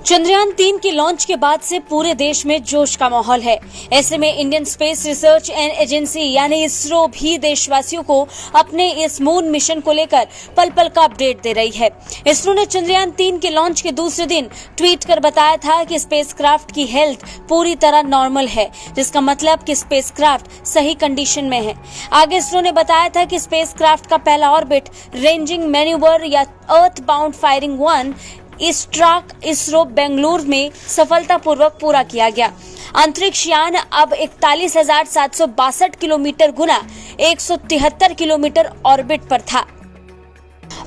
चंद्रयान-3 के लॉन्च के बाद से पूरे देश में जोश का माहौल है। ऐसे में Indian space research and agency यानी इसरो भी देशवासियों को अपने इस मून मिशन को लेकर पल पल का अपडेट दे रही है। इसरो ने चंद्रयान-3 के लॉन्च के दूसरे दिन ट्वीट कर बताया था कि स्पेसक्राफ्ट की हेल्थ पूरी तरह नॉर्मल है, जिसका मतलब कि स्पेसक्राफ्ट सही कंडीशन में है। आगे इसरो ने बताया था कि स्पेसक्राफ्ट का पहला ऑर्बिट रेंजिंग मैन्यूवर या अर्थ बाउंड फायरिंग 1 इस ट्रैक इसरो बेंगलुरु में सफलतापूर्वक पूरा किया गया। अंतरिक्ष यान अब 41,762 किलोमीटर गुना 173 किलोमीटर ऑर्बिट पर था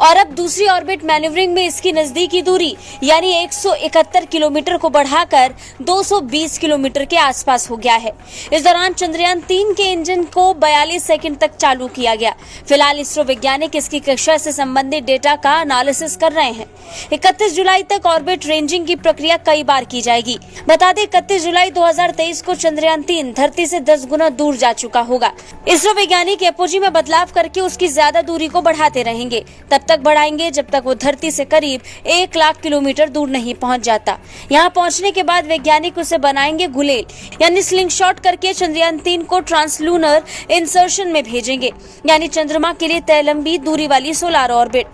और अब दूसरी ऑर्बिट मैन्यूवरिंग में इसकी नजदीकी दूरी यानी 171 किलोमीटर को बढ़ाकर 220 किलोमीटर के आसपास हो गया है। इस दौरान चंद्रयान-3 के इंजन को 42 सेकंड तक चालू किया गया। फिलहाल इसरो वैज्ञानिक इसकी कक्षा से संबंधित डेटा का एनालिसिस कर रहे हैं। 31 जुलाई तक ऑर्बिट रेंजिंग की प्रक्रिया कई बार की जाएगी। बता दें 31 जुलाई 2023 को चंद्रयान-3 धरती से 10 गुना दूर जा चुका होगा। इसरो वैज्ञानिक एपोजी में बदलाव करके उसकी ज्यादा दूरी को बढ़ाते रहेंगे, तब तक बढ़ाएंगे जब तक वो धरती से करीब 1 लाख किलोमीटर दूर नहीं पहुंच जाता। यहाँ पहुंचने के बाद वैज्ञानिक उसे बनाएंगे गुलेल यानी स्लिंगशॉट करके चंद्रयान-3 को ट्रांसलूनर इंसर्शन में भेजेंगे, यानी चंद्रमा के लिए तय लंबी दूरी वाली सोलर ऑर्बिट।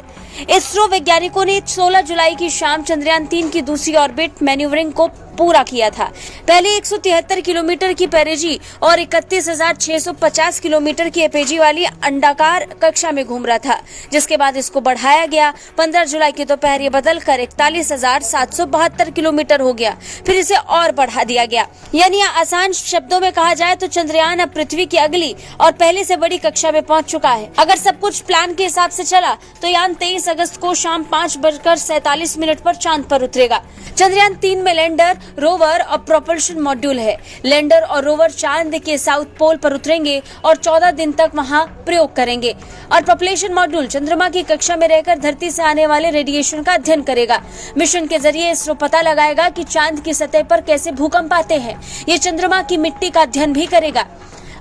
इसरो वैज्ञानिकों ने 16 जुलाई की शाम चंद्रयान-3 की दूसरी ऑर्बिट मैन्यूवरिंग को पूरा किया था। पहले 173 किलोमीटर की पेरेजी और 31,650 किलोमीटर की एपेजी वाली अंडाकार कक्षा में घूम रहा था, जिसके बाद इसको बढ़ाया गया। 15 जुलाई की दोपहर ये बदलकर 41,772 किलोमीटर हो गया, फिर इसे और बढ़ा दिया गया। यानी आसान शब्दों में कहा जाए तो चंद्रयान अब पृथ्वी की अगली और पहले से बड़ी कक्षा में पहुंच चुका है। अगर सब कुछ प्लान के हिसाब से चला तो यान 23 अगस्त को शाम 5:47 पर चांद पर उतरेगा। चंद्रयान-3 में लैंडर, रोवर और प्रोपल्शन मॉड्यूल है। लैंडर और रोवर चांद के साउथ पोल पर उतरेंगे और 14 दिन तक वहां प्रयोग करेंगे और प्रोपल्शन मॉड्यूल चंद्रमा की कक्षा में रहकर धरती से आने वाले रेडिएशन का अध्ययन करेगा। मिशन के जरिए इसरो पता लगाएगा कि चांद की सतह पर कैसे भूकंप आते हैं। ये चंद्रमा की मिट्टी का अध्ययन भी करेगा।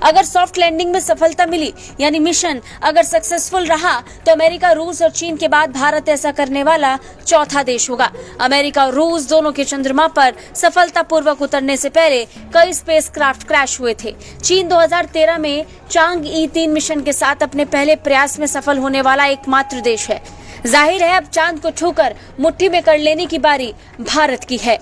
अगर सॉफ्ट लैंडिंग में सफलता मिली यानी मिशन अगर सक्सेसफुल रहा तो अमेरिका, रूस और चीन के बाद भारत ऐसा करने वाला चौथा देश होगा। अमेरिका और रूस दोनों के चंद्रमा पर सफलतापूर्वक उतरने से पहले कई स्पेसक्राफ्ट क्रैश हुए थे। चीन 2013 में चांग-ई 3 मिशन के साथ अपने पहले प्रयास में सफल होने वाला एकमात्र देश है। जाहिर है अब चांद को छूकर मुट्ठी में कर लेने की बारी भारत की है।